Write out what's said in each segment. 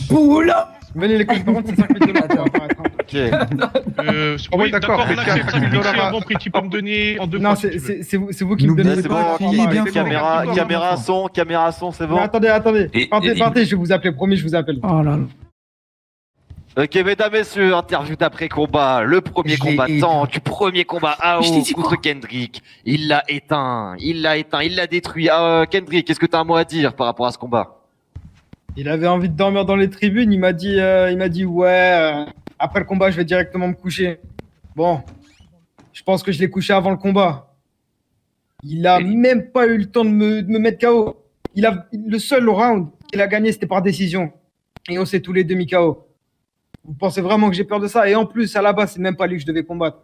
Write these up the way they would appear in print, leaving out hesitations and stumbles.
Poula. Venez les coachs, par contre, c'est 5 000 $ pour apparaître. Ok. Oui, d'accord, d'accord, mais là, 4 c'est 000 $ un bon prix, tu peux me donner en deux Non, fois. si tu veux. c'est vous qui me donnez C'est le bon, temps. criez bien fort. caméra son, c'est bon. Partez, je vais vous appeler, promis, je vous appelle. Oh là là. Ok, mesdames, messieurs, interview d'après-combat. Le premier Je l'ai combattant du premier combat AO Je t'ai dit contre Kendrick. Il l'a éteint, il l'a détruit. Kendrick, qu'est-ce que t'as un mot à dire par rapport à ce combat? Il avait envie de dormir dans les tribunes, il m'a dit ouais, après le combat, je vais directement me coucher. Bon, je pense que je l'ai couché avant le combat. Il a même pas eu le temps de me mettre KO. Le seul round qu'il a gagné, c'était par décision. Et on s'est tous les demi KO. Vous pensez vraiment que j'ai peur de ça? Et en plus, à la base, c'est même pas lui que je devais combattre.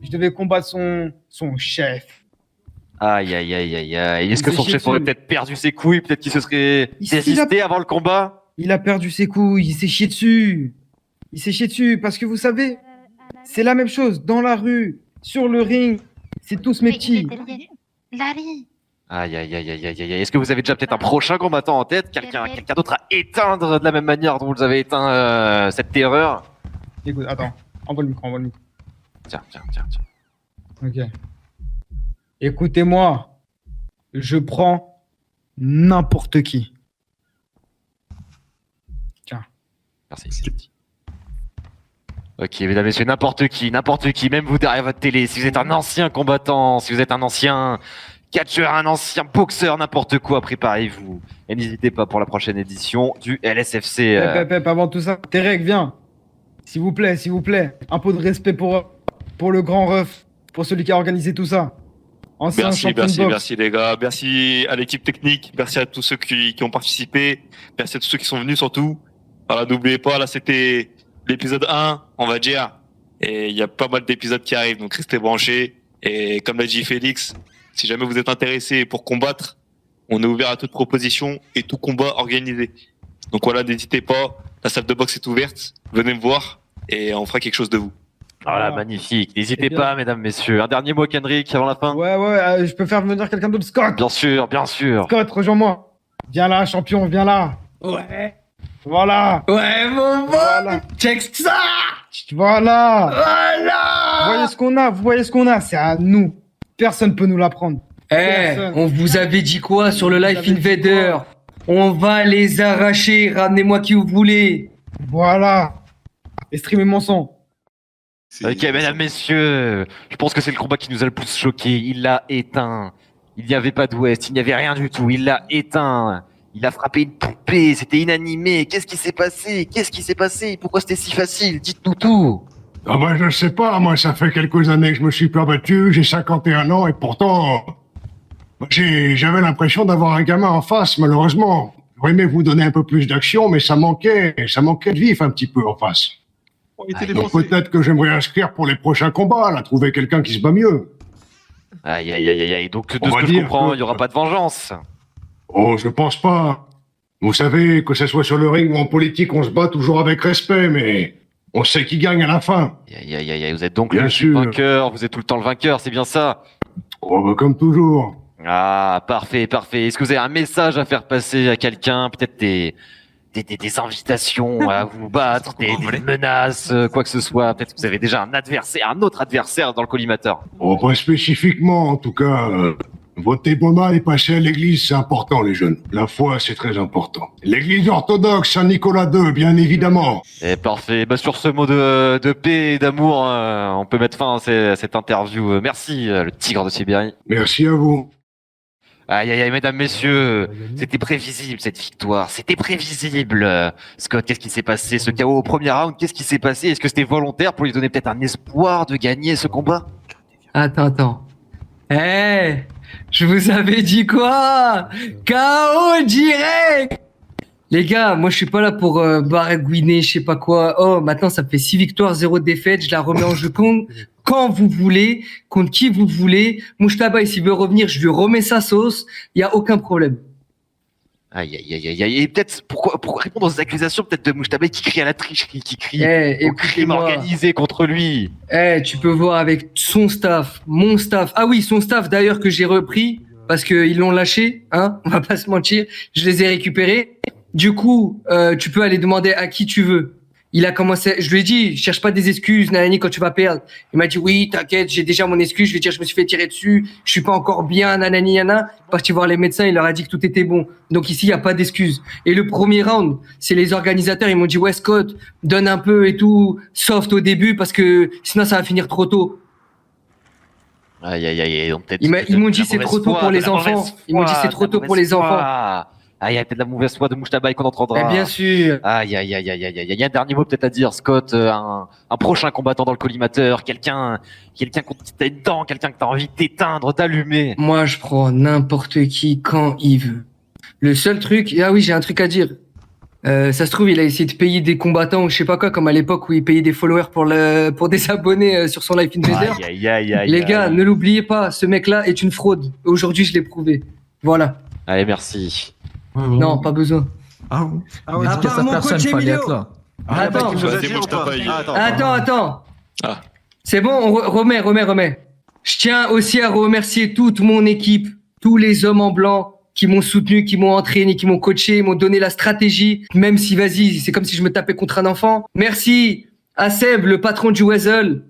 Je devais combattre son chef. Aïe. Est-ce que s'est son chié chef aurait dessus. peut-être perdu ses couilles? Peut-être qu'il se serait Il désisté avant le combat? Il a perdu ses couilles, il s'est chié dessus. Il s'est chié dessus parce que vous savez, c'est la même chose dans la rue, sur le ring, c'est tous mes petits. Larry. Aïe. Est-ce que vous avez déjà peut-être un prochain combattant en tête? Quelqu'un d'autre à éteindre de la même manière dont vous avez éteint cette terreur? Écoute, attends, envoie le micro. Tiens. Ok. Écoutez-moi, je prends n'importe qui. Merci. Ok, mesdames, messieurs, n'importe qui, même vous derrière votre télé, si vous êtes un ancien combattant, si vous êtes un ancien catcheur, un ancien boxeur, n'importe quoi, préparez-vous. Et n'hésitez pas pour la prochaine édition du LSFC. Pep, avant tout ça, Terek, viens. S'il vous plaît. Un peu de respect pour le grand ref, pour celui qui a organisé tout ça. Ancien champion de boxe. Merci les gars, merci à l'équipe technique, merci à tous ceux qui ont participé, merci à tous ceux qui sont venus surtout. Voilà, n'oubliez pas, là c'était l'épisode 1, on va dire, et il y a pas mal d'épisodes qui arrivent, donc restez branchés. Et comme l'a dit Félix, si jamais vous êtes intéressés pour combattre, on est ouvert à toute proposition et tout combat organisé. Donc voilà, n'hésitez pas, la salle de boxe est ouverte, venez me voir et on fera quelque chose de vous. Voilà, magnifique. N'hésitez pas, mesdames, messieurs. Un dernier mot, Kendrick, avant la fin? Ouais, je peux faire venir quelqu'un d'autre. Scott! Bien sûr. Scott, rejoins-moi. Viens là, champion, viens là. Ouais. Voilà. Ouais, mon Voilà. Check ça. Voilà. Voilà. Vous voyez ce qu'on a, c'est à nous. Personne peut nous l'apprendre. On vous avait dit quoi sur le Life Invader? On va les arracher, ramenez-moi qui vous voulez. Voilà. Et streamez mon son. Ok, mesdames, messieurs, je pense que c'est le combat qui nous a le plus choqué. Il l'a éteint. Il n'y avait pas d'Ouest, il n'y avait rien du tout. Il l'a éteint. Il a frappé une poupée, c'était inanimé. Qu'est-ce qui s'est passé? Pourquoi c'était si facile? Dites-nous tout. Ah bah je sais pas, moi ça fait quelques années que je me suis pas battu, j'ai 51 ans et pourtant j'avais l'impression d'avoir un gamin en face, malheureusement. J'aurais aimé vous donner un peu plus d'action, mais ça manquait de vif un petit peu en face. Donc peut-être que j'aimerais inscrire pour les prochains combats, là, trouver quelqu'un qui se bat mieux. Aïe. Donc de ce que je comprends, il n'y aura pas de vengeance. Oh, je pense pas. Vous savez, que ce soit sur le ring ou en politique, on se bat toujours avec respect, mais on sait qui gagne à la fin. Aïe. Vous êtes donc Bien le sûr. vainqueur, vous êtes tout le temps le vainqueur, c'est bien ça? Oh, bah, comme toujours. Ah, parfait. Est-ce que vous avez un message à faire passer à quelqu'un? Peut-être des invitations à vous battre, des menaces, quoi que ce soit. Peut-être que vous avez déjà un autre adversaire dans le collimateur. Oh, pas spécifiquement, en tout cas. Votez pas mal et passez à l'église, c'est important, les jeunes. La foi, c'est très important. L'église orthodoxe Saint-Nicolas II, bien évidemment. Et parfait. Sur ce mot de paix et d'amour, on peut mettre fin à cette interview. Merci, le tigre de Sibérie. Merci à vous. Aïe, mesdames, messieurs, c'était prévisible cette victoire, c'était prévisible. Scott, qu'est-ce qui s'est passé? Ce chaos au premier round, qu'est-ce qui s'est passé? Est-ce que c'était volontaire pour lui donner peut-être un espoir de gagner ce combat? Attends. Je vous avais dit quoi? KO direct. Les gars, moi je suis pas là pour baragouiner, je sais pas quoi. Oh, maintenant ça fait 6 victoires, 0 défaites, je la remets en jeu quand vous voulez, contre qui vous voulez. Mouchtabaï, s'il veut revenir, je lui remets sa sauce, il y a aucun problème. Aïe. Et peut-être, pour répondre aux accusations, peut-être de Mouchtabaï qui crie à la tricherie, qui crie au crime organisé contre lui. Tu peux voir avec son staff, mon staff. Ah oui, son staff d'ailleurs que j'ai repris, parce qu'ils l'ont lâché, hein, on va pas se mentir. Je les ai récupérés. Du coup, tu peux aller demander à qui tu veux. Il a commencé, je lui ai dit, cherche pas des excuses, nanani, quand tu vas perdre. Il m'a dit, oui, t'inquiète, j'ai déjà mon excuse. Je lui ai dit, je me suis fait tirer dessus, je suis pas encore bien, nanani, nana. Parti voir les médecins, il leur a dit que tout était bon. Donc ici, il y a pas d'excuses. Et le premier round, c'est les organisateurs, ils m'ont dit, ouais, Scott, donne un peu et tout, soft au début, parce que sinon, ça va finir trop tôt. Aïe, aïe, aïe. Donc, peut-être- Ils m'ont dit, de la c'est trop mauvaise tôt foi, pour de les la enfants. mauvaise Ils m'ont dit, foi, c'est trop de la tôt pour les mauvaise enfants. foi. Ah, il y a peut-être de la mauvaise foi de Mouchtabaï qu'on entendra. Mais bien sûr. Aïe, aïe, aïe, aïe, aïe, aïe. Il y a un dernier mot peut-être à dire, Scott, un prochain combattant dans le collimateur, quelqu'un contre qui t'as une dent, quelqu'un que t'as envie d'éteindre, d'allumer. Moi, je prends n'importe qui quand il veut. Le seul truc, ah oui, j'ai un truc à dire. Ça se trouve, il a essayé de payer des combattants ou je sais pas quoi, comme à l'époque où il payait des followers pour des abonnés sur son Life Invader. Aïe, aïe, aïe, aïe. Les gars, aïe. ne l'oubliez pas, ce mec-là est une fraude. Aujourd'hui, je l'ai prouvé. Voilà. Allez, merci. Non, pas besoin. Ah bon? Ah ouais, Dédicace à personne, fallait être là. Attends, Vas-y, Mouchtabaï. attends. Ah. C'est bon, on remets. Je tiens aussi à remercier toute mon équipe, tous les hommes en blanc qui m'ont soutenu, qui m'ont entraîné, qui m'ont coaché, m'ont donné la stratégie, même si, vas-y, c'est comme si je me tapais contre un enfant. Merci à Seb, le patron du Weasel,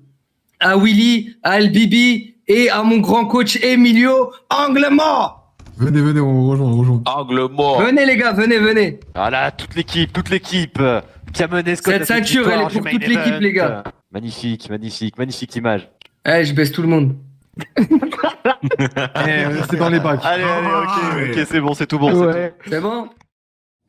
à Willy, à Albibi et à mon grand coach Emilio Anglemort. Venez, on rejoint. Angle mort. Venez les gars, venez. Voilà, toute l'équipe qui a mené Scott. Cette à ceinture, elle est victoire pour du toute main l'équipe, event. les gars. Magnifique image. Eh, je baisse tout le monde. C'est dans les bacs. Allez, ouais. ok, c'est bon, c'est tout bon. c'est Ouais. C'est bon?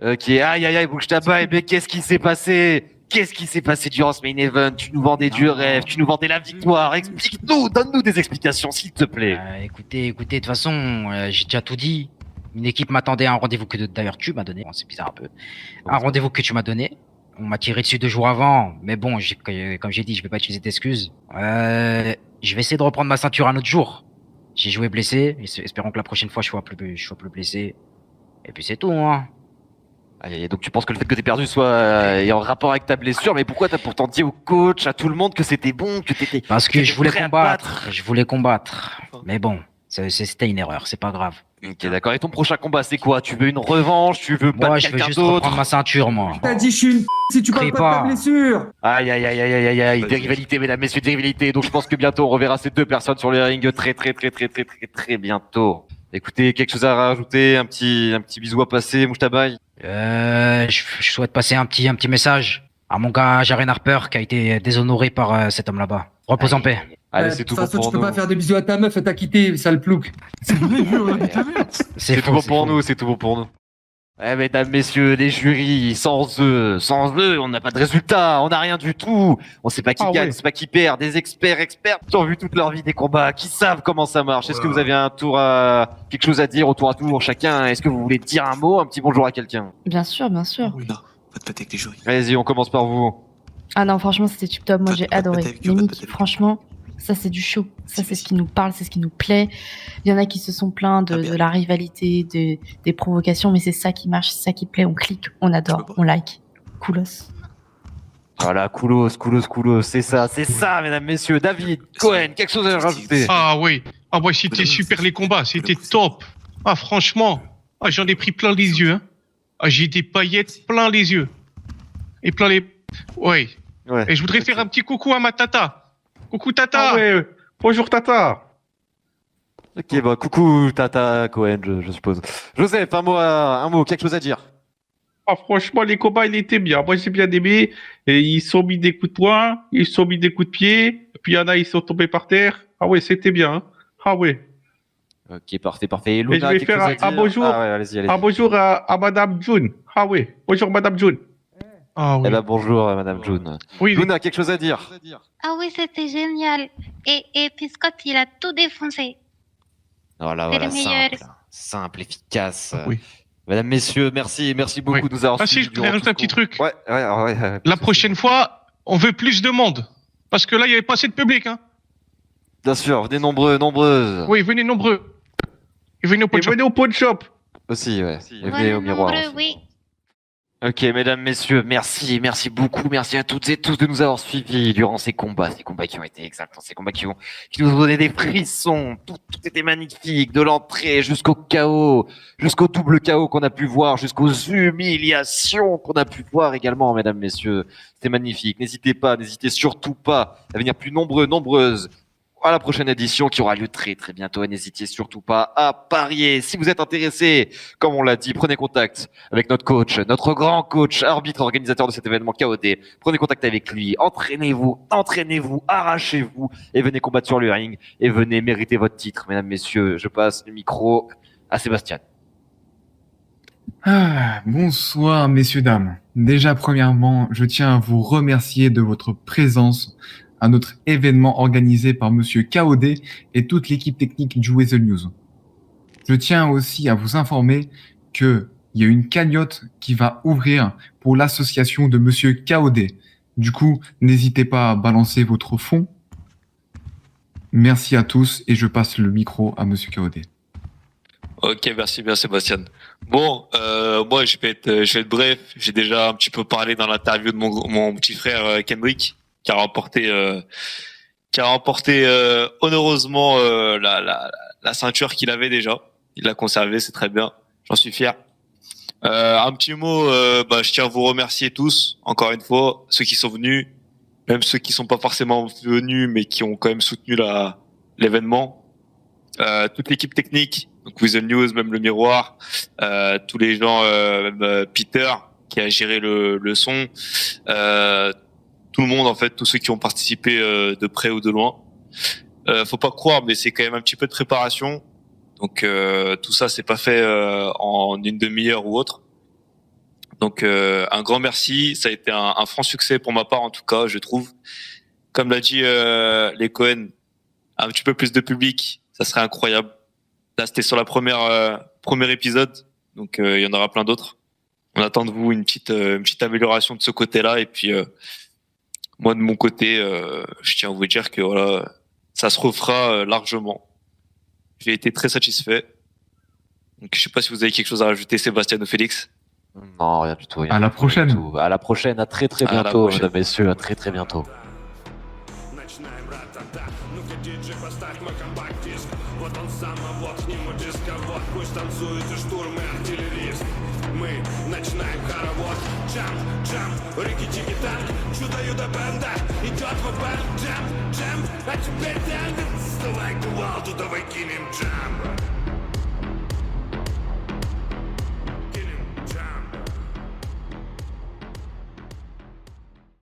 tout. Ok, aïe, Mouchtabaï, mais qu'est-ce qui s'est passé? Qu'est-ce qui s'est passé durant ce main event? Tu nous vendais du rêve, tu nous vendais la victoire. Explique-nous, donne-nous des explications, s'il te plaît. Écoutez, de toute façon, j'ai déjà tout dit. Une équipe m'attendait à un rendez-vous que d'ailleurs tu m'as donné. Bon, c'est bizarre un peu. Un rendez-vous que tu m'as donné. On m'a tiré dessus 2 jours avant. Mais bon, comme j'ai dit, je vais pas utiliser d'excuses. Je vais essayer de reprendre ma ceinture un autre jour. J'ai joué blessé. Espérons que la prochaine fois je sois plus blessé. Et puis c'est tout, hein. Aïe, donc tu penses que le fait que t'aies perdu soit est en rapport avec ta blessure, mais pourquoi t'as pourtant dit au coach, à tout le monde que c'était bon, que t'étais... Parce que t'étais je voulais prêt à combattre. Je voulais combattre. Mais bon, c'était une erreur. C'est pas grave. Ok, d'accord. Et ton prochain combat, c'est quoi? Tu veux une revanche? Tu veux Moi, battre je veux quelqu'un juste d'autre? reprendre ma ceinture, moi. T'as dit, je suis une si tu parles Crie pas de ta pas. blessure. Aïe, des rivalités, mesdames, messieurs, des rivalités. Donc je pense que bientôt on reverra ces 2 personnes sur le ring très bientôt. Écoutez, quelque chose à rajouter, un petit bisou à passer, Mouchtabaï? Je souhaite passer un petit message à mon gars Jaren Harper qui a été déshonoré par cet homme là-bas. Repose en paix. Allez, De c'est toute tout bon façon, pour tu peux nous. pas faire des bisous à ta meuf, elle t'a quitté, sale plouc. C'est vrai, vieux, on habite la merde. C'est tout bon pour nous, c'est tout bon pour nous. Eh, mesdames, messieurs, les jurys, sans eux, on n'a pas de résultat, on n'a rien du tout. On sait pas qui gagne, on sait pas qui perd. Des experts qui ont vu toute leur vie des combats, qui savent comment ça marche. Est-ce que vous avez quelque chose à dire au tour à tour chacun? Est-ce que vous voulez dire un mot, un petit bonjour à quelqu'un? Bien sûr. Non, pas de pâté avec les jurys. Vas-y, on commence par vous. Ah non, franchement, c'était tip top. Moi, j'ai Pas de adoré. pâté avec eux, pas de Nick, pâté avec eux. franchement, ça, c'est du show. Ça, c'est ce qui nous parle, c'est ce qui nous plaît. Il y en a qui se sont plaints Ah, bien. de la rivalité, des provocations, mais c'est ça qui marche, c'est ça qui plaît. On clique, on adore, on like. Coolos. Voilà, Koulos, c'est ça, mesdames, messieurs. David, Cohen, quelque chose à rajouter? Ah oui. Ah ouais, c'était super les combats. C'était top. Ah franchement. Ah, j'en ai pris plein les yeux. Hein. Ah, j'ai des paillettes plein les yeux. Et plein les... Ouais. Ouais. Et je voudrais faire un petit coucou à ma tata. Coucou tata. Ah ouais, bonjour Tata. Ok, bah coucou Tata Cohen, je suppose. Joseph, un mot, quelque chose à dire? Ah, franchement, les combats, ils étaient bien. Moi, j'ai bien aimé. Et ils sont mis des coups de poing, ils sont mis des coups de pied. Puis il y en a, ils sont tombés par terre. Ah ouais, c'était bien. Hein. Ah ouais. Ok, parfait. Et Et Luna, je vais quelque faire chose à un dire? bonjour. Ah ouais, allez-y. Un bonjour à Madame June. Ah ouais, bonjour Madame June. Ah oui. Eh ben bonjour Madame June. Oui, Luna, quelque chose à dire? Ah oui, c'était génial. Et puis Scott, il a tout défoncé. Voilà, C'est le meilleur. simple, efficace. Oui. Mesdames, messieurs, merci beaucoup Oui. de nous avoir Ah si, suivis je voudrais durant rajouter un tout ce petit truc. Ouais. La prochaine fois, on veut plus de monde. Parce que là, il n'y avait pas assez de public. Hein. Bien sûr, venez nombreuses. Oui, venez nombreux. Et venez au Et venez au pawn shop. Aussi, ouais. Et venez Voilà, au miroir. nombreux, aussi. oui. Ok, mesdames, messieurs, merci beaucoup, merci à toutes et tous de nous avoir suivis durant ces combats qui ont été exaltants, ces combats qui nous ont donné des frissons, tout était magnifique, de l'entrée jusqu'au chaos, jusqu'au double chaos qu'on a pu voir, jusqu'aux humiliations qu'on a pu voir également, mesdames, messieurs, c'était magnifique, n'hésitez surtout pas à venir plus nombreuses, à la prochaine édition qui aura lieu très bientôt. Et n'hésitez surtout pas à parier. Si vous êtes intéressé, comme on l'a dit, prenez contact avec notre coach, notre grand coach, arbitre, organisateur de cet événement KOD. Prenez contact avec lui, entraînez-vous, arrachez-vous et venez combattre sur le ring et venez mériter votre titre. Mesdames, messieurs, je passe le micro à Sébastien. Bonsoir, messieurs, dames. Déjà, premièrement, je tiens à vous remercier de votre présence à notre événement organisé par Monsieur KOD et toute l'équipe technique du Weasel News. Je tiens aussi à vous informer qu'il y a une cagnotte qui va ouvrir pour l'association de Monsieur KOD. Du coup, n'hésitez pas à balancer votre fonds. Merci à tous et je passe le micro à Monsieur KOD. Ok, merci bien Sébastien. Bon, moi je vais être bref. J'ai déjà un petit peu parlé dans l'interview de mon petit frère Kendrick, qui a remporté honeureusement la ceinture qu'il avait déjà. Il l'a conservée, c'est très bien. J'en suis fier. Un petit mot, je tiens à vous remercier tous, encore une fois, ceux qui sont venus, même ceux qui sont pas forcément venus, mais qui ont quand même soutenu l'événement. Toute l'équipe technique, donc Weasel News, même le miroir, tous les gens, même Peter qui a géré le son, tout le monde en fait, tous ceux qui ont participé de près ou de loin. Faut pas croire, mais c'est quand même un petit peu de préparation. Donc tout ça c'est pas fait en une demi-heure ou autre. Donc un grand merci, ça a été un franc succès pour ma part en tout cas, je trouve. Comme l'a dit les Cohen, un petit peu plus de public, ça serait incroyable. Là c'était sur la premier épisode, donc il y en aura plein d'autres. On attend de vous une petite amélioration de ce côté-là et puis moi de mon côté, je tiens à vous dire que voilà, ça se refera largement. J'ai été très satisfait. Donc je sais pas si vous avez quelque chose à rajouter, Sébastien ou Félix. Non, rien du tout. À la prochaine. À la prochaine, à très bientôt, mesdames, messieurs, à très bientôt. А теперь танго, вставай, кувалду, давай кинем джамбо.